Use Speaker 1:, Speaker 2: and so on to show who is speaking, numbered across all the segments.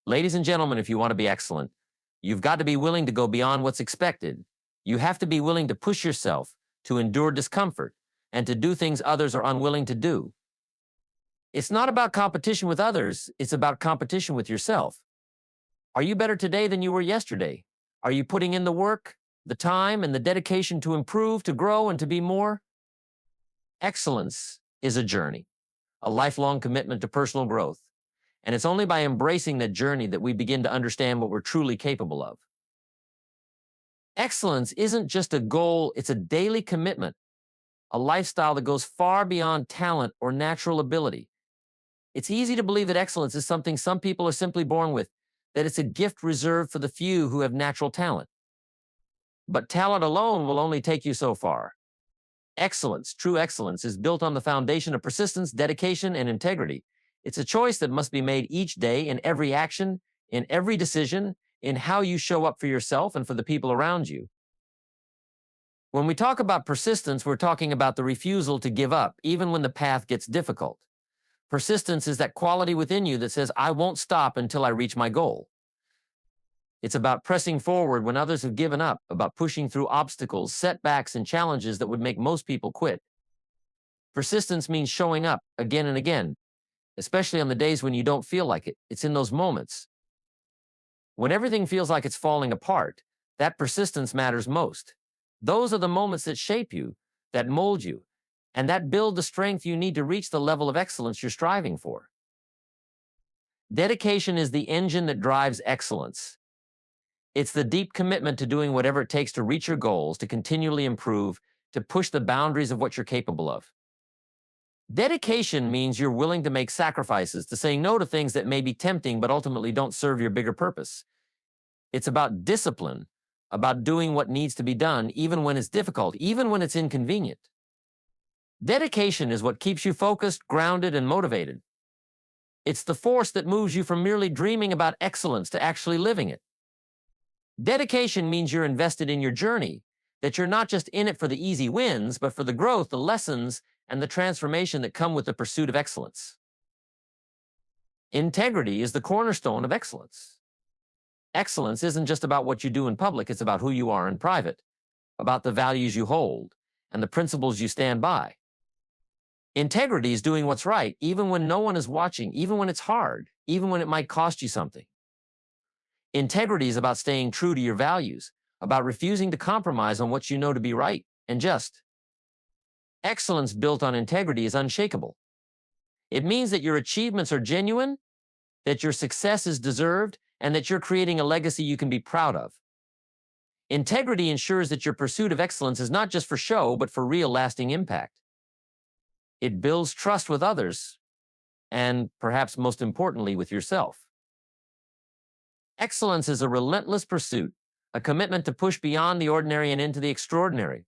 Speaker 1: Ladies and gentlemen, if you want to be excellent, you've got to be willing to go beyond what's expected. You have to be willing to push yourself, to endure discomfort, and to do things others are unwilling to do. It's not about competition with others, it's about competition with yourself. Are you better today than you were yesterday? Are you putting in the work, the time, and the dedication to improve, to grow, and to be more? Excellence is a journey, a lifelong commitment to personal growth. And it's only by embracing that journey that we begin to understand what we're truly capable of. Excellence isn't just a goal, it's a daily commitment, a lifestyle that goes far beyond talent or natural ability. It's easy to believe that excellence is something some people are simply born with, that it's a gift reserved for the few who have natural talent. But talent alone will only take you so far. Excellence, true excellence, is built on the foundation of persistence, dedication, and integrity. It's a choice that must be made each day in every action, in every decision, in how you show up for yourself and for the people around you. When we talk about persistence, we're talking about the refusal to give up, even when the path gets difficult. Persistence is that quality within you that says, I won't stop until I reach my goal. It's about pressing forward when others have given up, about pushing through obstacles, setbacks, and challenges that would make most people quit. Persistence means showing up again and again, especially on the days when you don't feel like it. It's in those moments. When everything feels like it's falling apart, that persistence matters most. Those are the moments that shape you, that mold you, and that build the strength you need to reach the level of excellence you're striving for. Dedication is the engine that drives excellence. It's the deep commitment to doing whatever it takes to reach your goals, to continually improve, to push the boundaries of what you're capable of. Dedication means you're willing to make sacrifices, to say no to things that may be tempting but ultimately don't serve your bigger purpose. It's about discipline, about doing what needs to be done even when it's difficult, even when it's inconvenient. Dedication is what keeps you focused, grounded, and motivated. It's the force that moves you from merely dreaming about excellence to actually living it. Dedication means you're invested in your journey, that you're not just in it for the easy wins, but for the growth, the lessons, and the transformation that come with the pursuit of excellence. Integrity is the cornerstone of excellence. Excellence isn't just about what you do in public, it's about who you are in private, about the values you hold, and the principles you stand by. Integrity is doing what's right, even when no one is watching, even when it's hard, even when it might cost you something. Integrity is about staying true to your values, about refusing to compromise on what you know to be right and just. Excellence built on integrity is unshakable. It means that your achievements are genuine, that your success is deserved, and that you're creating a legacy you can be proud of. Integrity ensures that your pursuit of excellence is not just for show, but for real lasting impact. It builds trust with others, and perhaps most importantly, with yourself. Excellence is a relentless pursuit, a commitment to push beyond the ordinary and into the extraordinary.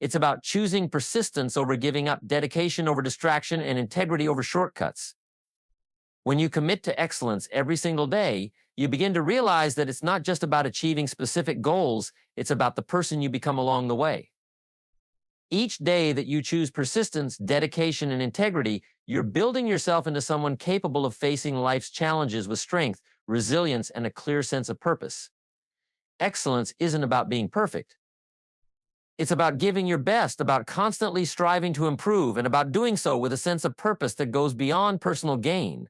Speaker 1: It's about choosing persistence over giving up, dedication over distraction, and integrity over shortcuts. When you commit to excellence every single day, you begin to realize that it's not just about achieving specific goals, it's about the person you become along the way. Each day that you choose persistence, dedication, and integrity, you're building yourself into someone capable of facing life's challenges with strength, resilience, and a clear sense of purpose. Excellence isn't about being perfect. It's about giving your best, about constantly striving to improve, and about doing so with a sense of purpose that goes beyond personal gain.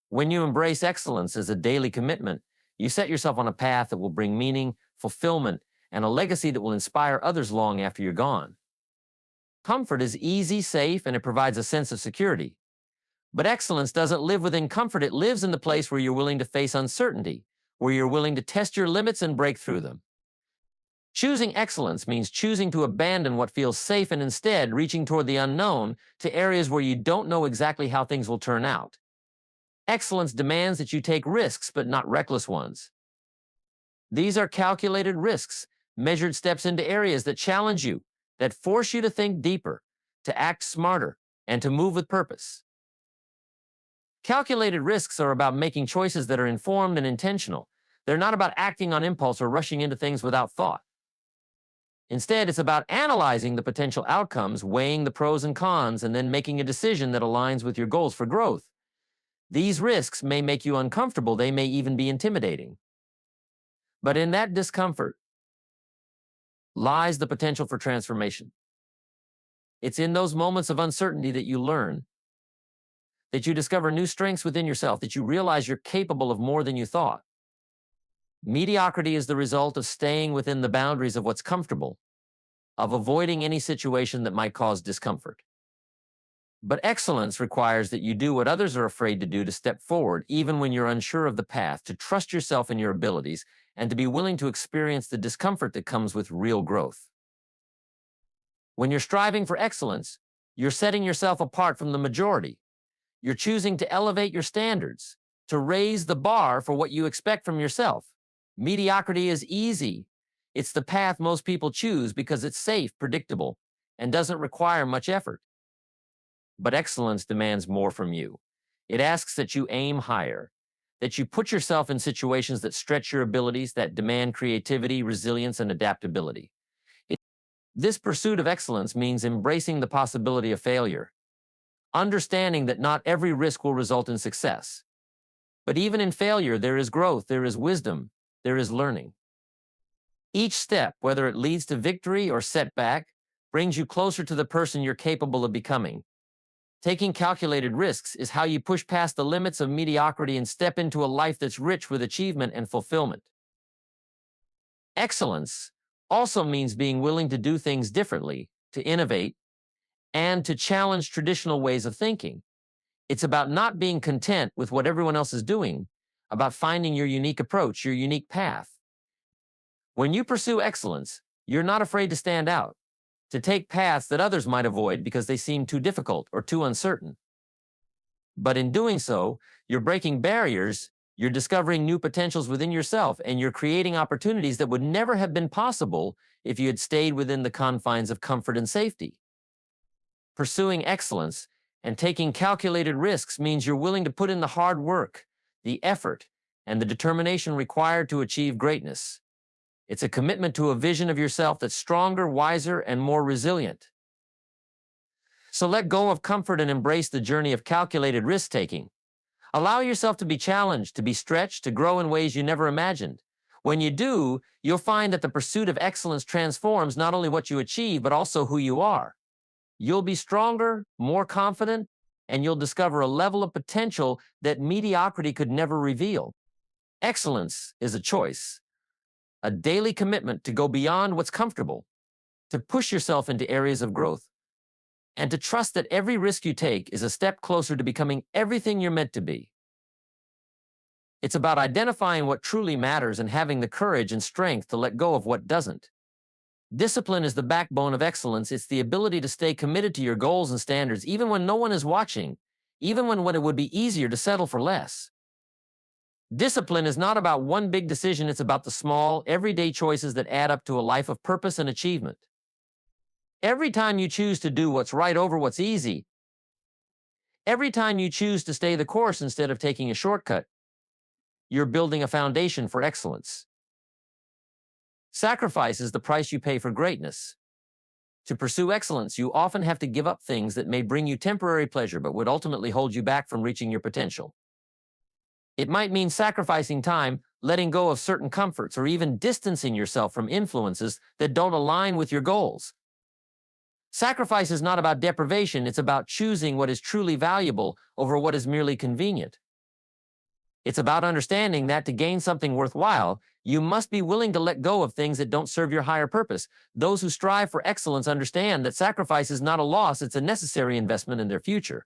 Speaker 1: When you embrace excellence as a daily commitment, you set yourself on a path that will bring meaning, fulfillment, and a legacy that will inspire others long after you're gone. Comfort is easy, safe, and it provides a sense of security. But excellence doesn't live within comfort. It lives in the place where you're willing to face uncertainty, where you're willing to test your limits and break through them. Choosing excellence means choosing to abandon what feels safe and instead reaching toward the unknown, to areas where you don't know exactly how things will turn out. Excellence demands that you take risks, but not reckless ones. These are calculated risks, measured steps into areas that challenge you, that force you to think deeper, to act smarter, and to move with purpose. Calculated risks are about making choices that are informed and intentional. They're not about acting on impulse or rushing into things without thought. Instead, it's about analyzing the potential outcomes, weighing the pros and cons, and then making a decision that aligns with your goals for growth. These risks may make you uncomfortable, they may even be intimidating. But in that discomfort lies the potential for transformation. It's in those moments of uncertainty that you learn, that you discover new strengths within yourself, that you realize you're capable of more than you thought. Mediocrity is the result of staying within the boundaries of what's comfortable, of avoiding any situation that might cause discomfort. But excellence requires that you do what others are afraid to do, to step forward, even when you're unsure of the path, to trust yourself and your abilities, and to be willing to experience the discomfort that comes with real growth. When you're striving for excellence, you're setting yourself apart from the majority. You're choosing to elevate your standards, to raise the bar for what you expect from yourself. Mediocrity is easy. It's the path most people choose because it's safe, predictable, and doesn't require much effort. But excellence demands more from you. It asks that you aim higher, that you put yourself in situations that stretch your abilities, that demand creativity, resilience, and adaptability. This pursuit of excellence means embracing the possibility of failure, understanding that not every risk will result in success. But even in failure, there is growth, there is wisdom, there is learning. Each step, whether it leads to victory or setback, brings you closer to the person you're capable of becoming. Taking calculated risks is how you push past the limits of mediocrity and step into a life that's rich with achievement and fulfillment. Excellence also means being willing to do things differently, to innovate, and to challenge traditional ways of thinking. It's about not being content with what everyone else is doing, about finding your unique approach, your unique path. When you pursue excellence, you're not afraid to stand out, to take paths that others might avoid because they seem too difficult or too uncertain. But in doing so, you're breaking barriers, you're discovering new potentials within yourself, and you're creating opportunities that would never have been possible if you had stayed within the confines of comfort and safety. Pursuing excellence and taking calculated risks means you're willing to put in the hard work, the effort, and the determination required to achieve greatness. It's a commitment to a vision of yourself that's stronger, wiser, and more resilient. So let go of comfort and embrace the journey of calculated risk-taking. Allow yourself to be challenged, to be stretched, to grow in ways you never imagined. When you do, you'll find that the pursuit of excellence transforms not only what you achieve, but also who you are. You'll be stronger, more confident, and you'll discover a level of potential that mediocrity could never reveal. Excellence is a choice, a daily commitment to go beyond what's comfortable, to push yourself into areas of growth, and to trust that every risk you take is a step closer to becoming everything you're meant to be. It's about identifying what truly matters and having the courage and strength to let go of what doesn't. Discipline is the backbone of excellence. It's the ability to stay committed to your goals and standards even when no one is watching, even when it would be easier to settle for less. Discipline is not about one big decision, it's about the small, everyday choices that add up to a life of purpose and achievement. Every time you choose to do what's right over what's easy, every time you choose to stay the course instead of taking a shortcut, you're building a foundation for excellence. Sacrifice is the price you pay for greatness. To pursue excellence, you often have to give up things that may bring you temporary pleasure but would ultimately hold you back from reaching your potential. It might mean sacrificing time, letting go of certain comforts, or even distancing yourself from influences that don't align with your goals. Sacrifice is not about deprivation, it's about choosing what is truly valuable over what is merely convenient. It's about understanding that to gain something worthwhile, you must be willing to let go of things that don't serve your higher purpose. Those who strive for excellence understand that sacrifice is not a loss, it's a necessary investment in their future.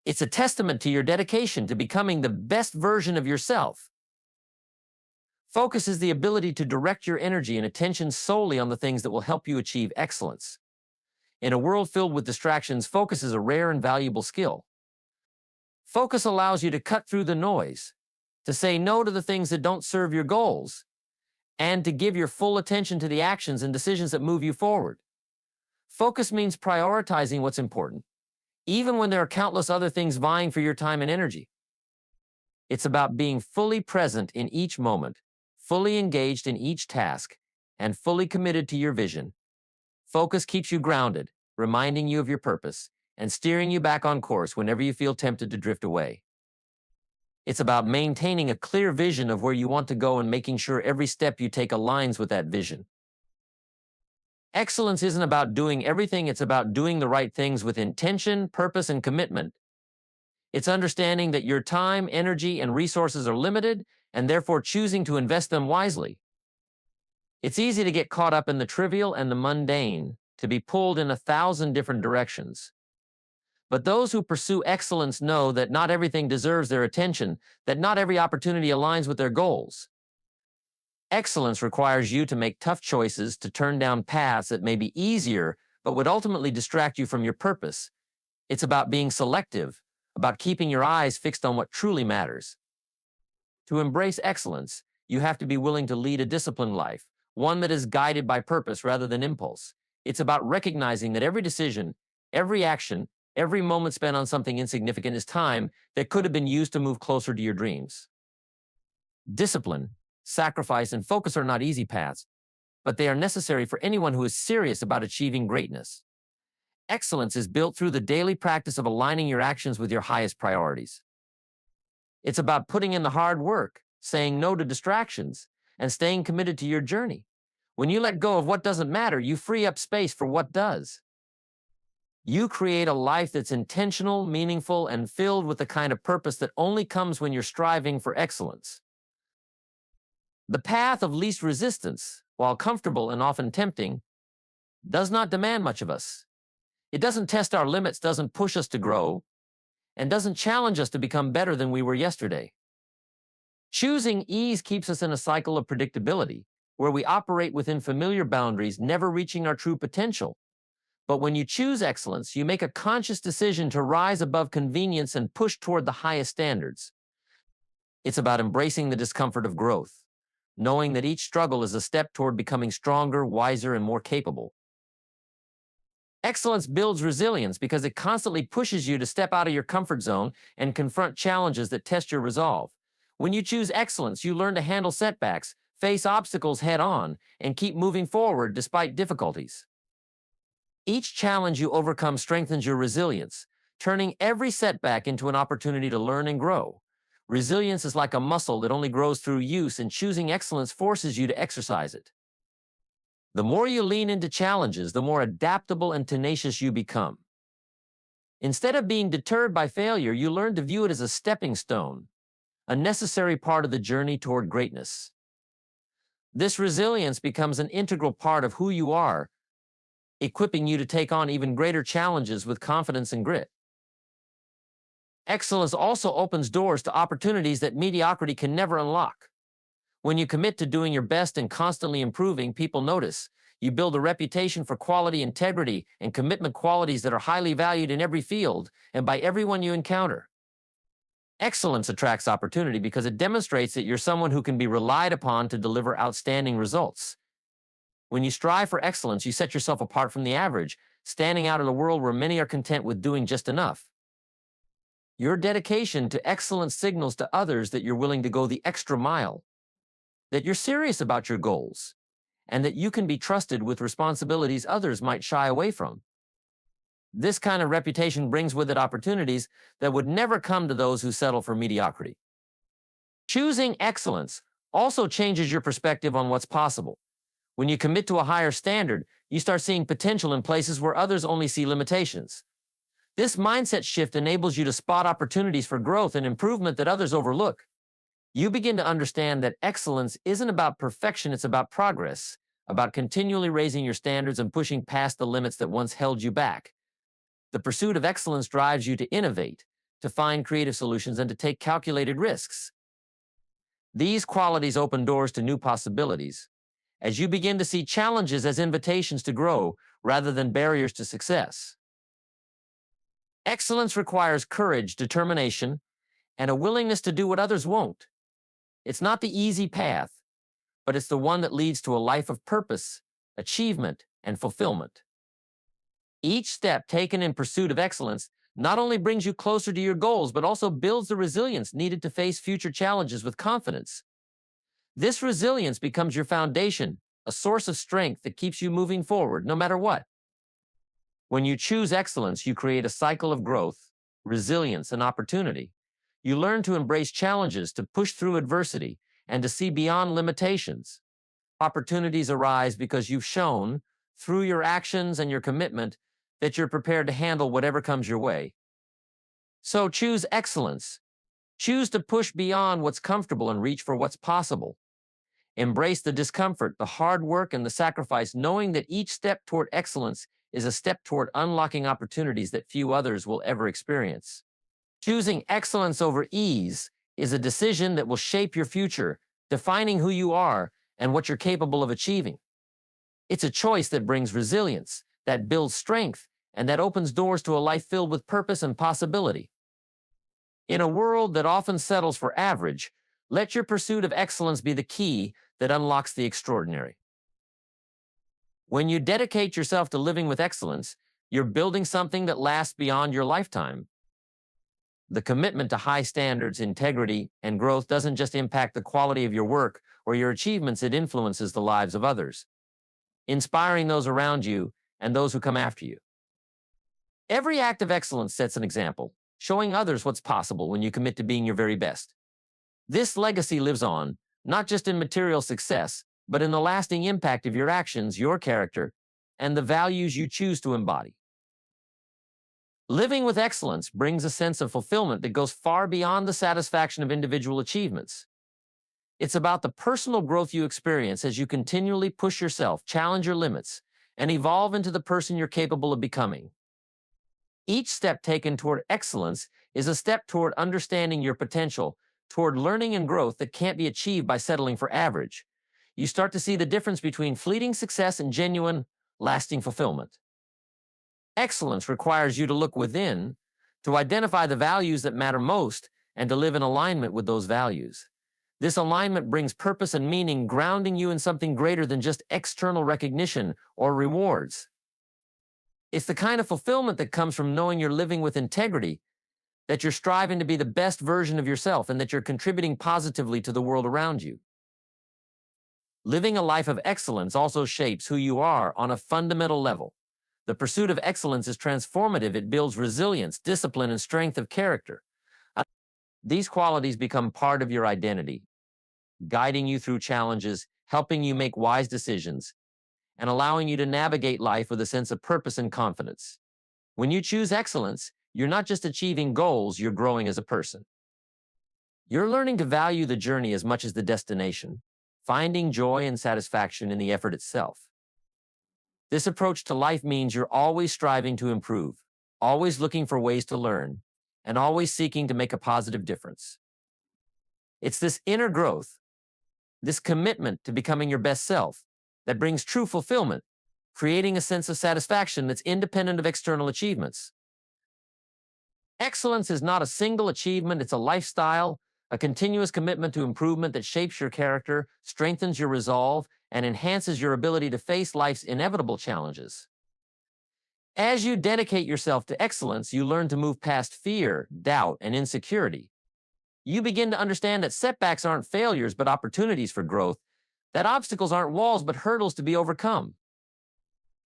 Speaker 1: It's a testament to your dedication to becoming the best version of yourself. Focus is the ability to direct your energy and attention solely on the things that will help you achieve excellence. In a world filled with distractions, focus is a rare and valuable skill. Focus allows you to cut through the noise, to say no to the things that don't serve your goals, and to give your full attention to the actions and decisions that move you forward. Focus means prioritizing what's important, even when there are countless other things vying for your time and energy. It's about being fully present in each moment, fully engaged in each task, and fully committed to your vision. Focus keeps you grounded, reminding you of your purpose, and steering you back on course whenever you feel tempted to drift away. It's about maintaining a clear vision of where you want to go and making sure every step you take aligns with that vision. Excellence isn't about doing everything, it's about doing the right things with intention, purpose, and commitment. It's understanding that your time, energy, and resources are limited, and therefore choosing to invest them wisely. It's easy to get caught up in the trivial and the mundane, to be pulled in 1,000 different directions. But those who pursue excellence know that not everything deserves their attention, that not every opportunity aligns with their goals. Excellence requires you to make tough choices, to turn down paths that may be easier, but would ultimately distract you from your purpose. It's about being selective, about keeping your eyes fixed on what truly matters. To embrace excellence, you have to be willing to lead a disciplined life, one that is guided by purpose rather than impulse. It's about recognizing that every decision, every action, every moment spent on something insignificant is time that could have been used to move closer to your dreams. Discipline, sacrifice, and focus are not easy paths, but they are necessary for anyone who is serious about achieving greatness. Excellence is built through the daily practice of aligning your actions with your highest priorities. It's about putting in the hard work, saying no to distractions, and staying committed to your journey. When you let go of what doesn't matter, you free up space for what does. You create a life that's intentional, meaningful, and filled with the kind of purpose that only comes when you're striving for excellence. The path of least resistance, while comfortable and often tempting, does not demand much of us. It doesn't test our limits, doesn't push us to grow, and doesn't challenge us to become better than we were yesterday. Choosing ease keeps us in a cycle of predictability, where we operate within familiar boundaries, never reaching our true potential. But when you choose excellence, you make a conscious decision to rise above convenience and push toward the highest standards. It's about embracing the discomfort of growth, knowing that each struggle is a step toward becoming stronger, wiser, and more capable. Excellence builds resilience because it constantly pushes you to step out of your comfort zone and confront challenges that test your resolve. When you choose excellence, you learn to handle setbacks, face obstacles head-on, and keep moving forward despite difficulties. Each challenge you overcome strengthens your resilience, turning every setback into an opportunity to learn and grow. Resilience is like a muscle that only grows through use, and choosing excellence forces you to exercise it. The more you lean into challenges, the more adaptable and tenacious you become. Instead of being deterred by failure, you learn to view it as a stepping stone, a necessary part of the journey toward greatness. This resilience becomes an integral part of who you are, equipping you to take on even greater challenges with confidence and grit. Excellence also opens doors to opportunities that mediocrity can never unlock. When you commit to doing your best and constantly improving, people notice. You build a reputation for quality, integrity, and commitment, qualities that are highly valued in every field and by everyone you encounter. Excellence attracts opportunity because it demonstrates that you're someone who can be relied upon to deliver outstanding results. When you strive for excellence, you set yourself apart from the average, standing out in a world where many are content with doing just enough. Your dedication to excellence signals to others that you're willing to go the extra mile, that you're serious about your goals, and that you can be trusted with responsibilities others might shy away from. This kind of reputation brings with it opportunities that would never come to those who settle for mediocrity. Choosing excellence also changes your perspective on what's possible. When you commit to a higher standard, you start seeing potential in places where others only see limitations. This mindset shift enables you to spot opportunities for growth and improvement that others overlook. You begin to understand that excellence isn't about perfection, it's about progress, about continually raising your standards and pushing past the limits that once held you back. The pursuit of excellence drives you to innovate, to find creative solutions, and to take calculated risks. These qualities open doors to new possibilities, as you begin to see challenges as invitations to grow rather than barriers to success. Excellence requires courage, determination, and a willingness to do what others won't. It's not the easy path, but it's the one that leads to a life of purpose, achievement, and fulfillment. Each step taken in pursuit of excellence not only brings you closer to your goals, but also builds the resilience needed to face future challenges with confidence. This resilience becomes your foundation, a source of strength that keeps you moving forward no matter what. When you choose excellence, you create a cycle of growth, resilience, and opportunity. You learn to embrace challenges, to push through adversity, and to see beyond limitations. Opportunities arise because you've shown, through your actions and your commitment, that you're prepared to handle whatever comes your way. So choose excellence. Choose to push beyond what's comfortable and reach for what's possible. Embrace the discomfort, the hard work, and the sacrifice, knowing that each step toward excellence is a step toward unlocking opportunities that few others will ever experience. Choosing excellence over ease is a decision that will shape your future, defining who you are and what you're capable of achieving. It's a choice that brings resilience, that builds strength, and that opens doors to a life filled with purpose and possibility. In a world that often settles for average, let your pursuit of excellence be the key that unlocks the extraordinary. When you dedicate yourself to living with excellence, you're building something that lasts beyond your lifetime. The commitment to high standards, integrity, and growth doesn't just impact the quality of your work or your achievements, it influences the lives of others, inspiring those around you and those who come after you. Every act of excellence sets an example, showing others what's possible when you commit to being your very best. This legacy lives on, not just in material success, but in the lasting impact of your actions, your character, and the values you choose to embody. Living with excellence brings a sense of fulfillment that goes far beyond the satisfaction of individual achievements. It's about the personal growth you experience as you continually push yourself, challenge your limits, and evolve into the person you're capable of becoming. Each step taken toward excellence is a step toward understanding your potential, toward learning and growth that can't be achieved by settling for average. You start to see the difference between fleeting success and genuine, lasting fulfillment. Excellence requires you to look within, to identify the values that matter most, and to live in alignment with those values. This alignment brings purpose and meaning, grounding you in something greater than just external recognition or rewards. It's the kind of fulfillment that comes from knowing you're living with integrity, that you're striving to be the best version of yourself, and that you're contributing positively to the world around you. Living a life of excellence also shapes who you are on a fundamental level. The pursuit of excellence is transformative. It builds resilience, discipline, and strength of character. These qualities become part of your identity, guiding you through challenges, helping you make wise decisions, and allowing you to navigate life with a sense of purpose and confidence. When you choose excellence, you're not just achieving goals, you're growing as a person. You're learning to value the journey as much as the destination, finding joy and satisfaction in the effort itself. This approach to life means you're always striving to improve, always looking for ways to learn, and always seeking to make a positive difference. It's this inner growth, this commitment to becoming your best self, that brings true fulfillment, creating a sense of satisfaction that's independent of external achievements. Excellence is not a single achievement, it's a lifestyle, a continuous commitment to improvement that shapes your character, strengthens your resolve, and enhances your ability to face life's inevitable challenges. As you dedicate yourself to excellence, you learn to move past fear, doubt, and insecurity. You begin to understand that setbacks aren't failures, but opportunities for growth, that obstacles aren't walls, but hurdles to be overcome.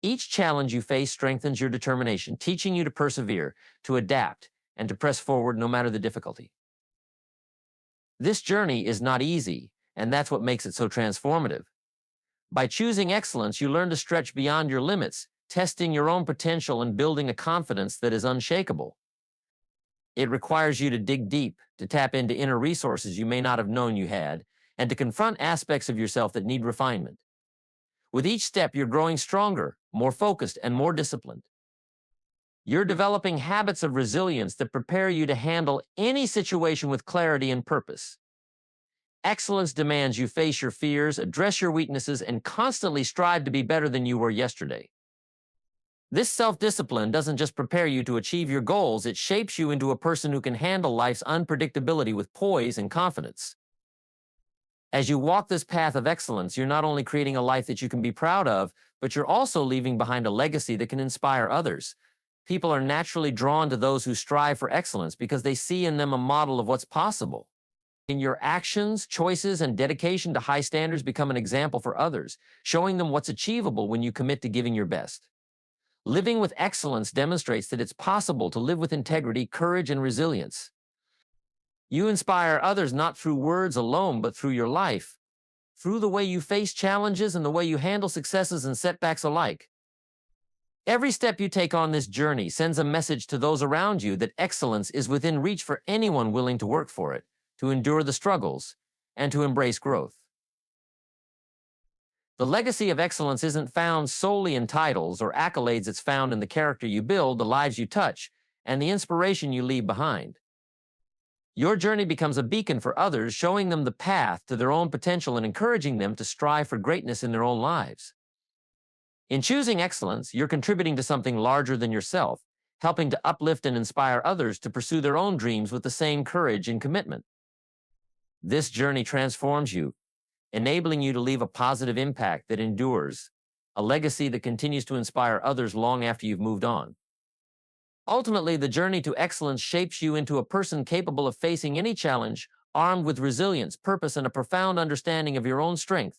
Speaker 1: Each challenge you face strengthens your determination, teaching you to persevere, to adapt, and to press forward no matter the difficulty. This journey is not easy, and that's what makes it so transformative. By choosing excellence, you learn to stretch beyond your limits, testing your own potential and building a confidence that is unshakable. It requires you to dig deep, to tap into inner resources you may not have known you had, and to confront aspects of yourself that need refinement. With each step, you're growing stronger, more focused, and more disciplined. You're developing habits of resilience that prepare you to handle any situation with clarity and purpose. Excellence demands you face your fears, address your weaknesses, and constantly strive to be better than you were yesterday. This self-discipline doesn't just prepare you to achieve your goals, it shapes you into a person who can handle life's unpredictability with poise and confidence. As you walk this path of excellence, you're not only creating a life that you can be proud of, but you're also leaving behind a legacy that can inspire others. People are naturally drawn to those who strive for excellence because they see in them a model of what's possible. In your actions, choices, and dedication to high standards become an example for others, showing them what's achievable when you commit to giving your best. Living with excellence demonstrates that it's possible to live with integrity, courage, and resilience. You inspire others not through words alone, but through your life, through the way you face challenges and the way you handle successes and setbacks alike. Every step you take on this journey sends a message to those around you that excellence is within reach for anyone willing to work for it, to endure the struggles, and to embrace growth. The legacy of excellence isn't found solely in titles or accolades. It's found in the character you build, the lives you touch, and the inspiration you leave behind. Your journey becomes a beacon for others, showing them the path to their own potential and encouraging them to strive for greatness in their own lives. In choosing excellence, you're contributing to something larger than yourself, helping to uplift and inspire others to pursue their own dreams with the same courage and commitment. This journey transforms you, enabling you to leave a positive impact that endures, a legacy that continues to inspire others long after you've moved on. Ultimately, the journey to excellence shapes you into a person capable of facing any challenge, armed with resilience, purpose, and a profound understanding of your own strength.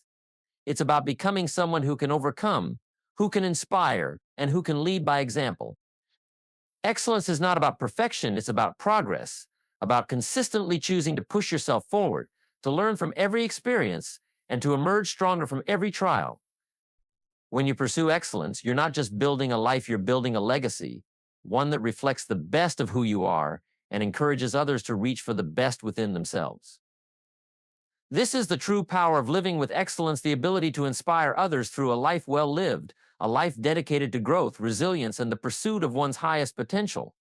Speaker 1: It's about becoming someone who can overcome, who can inspire, and who can lead by example. Excellence is not about perfection, it's about progress, about consistently choosing to push yourself forward, to learn from every experience, and to emerge stronger from every trial. When you pursue excellence, you're not just building a life, you're building a legacy, one that reflects the best of who you are and encourages others to reach for the best within themselves. This is the true power of living with excellence, the ability to inspire others through a life well lived, a life dedicated to growth, resilience, and the pursuit of one's highest potential.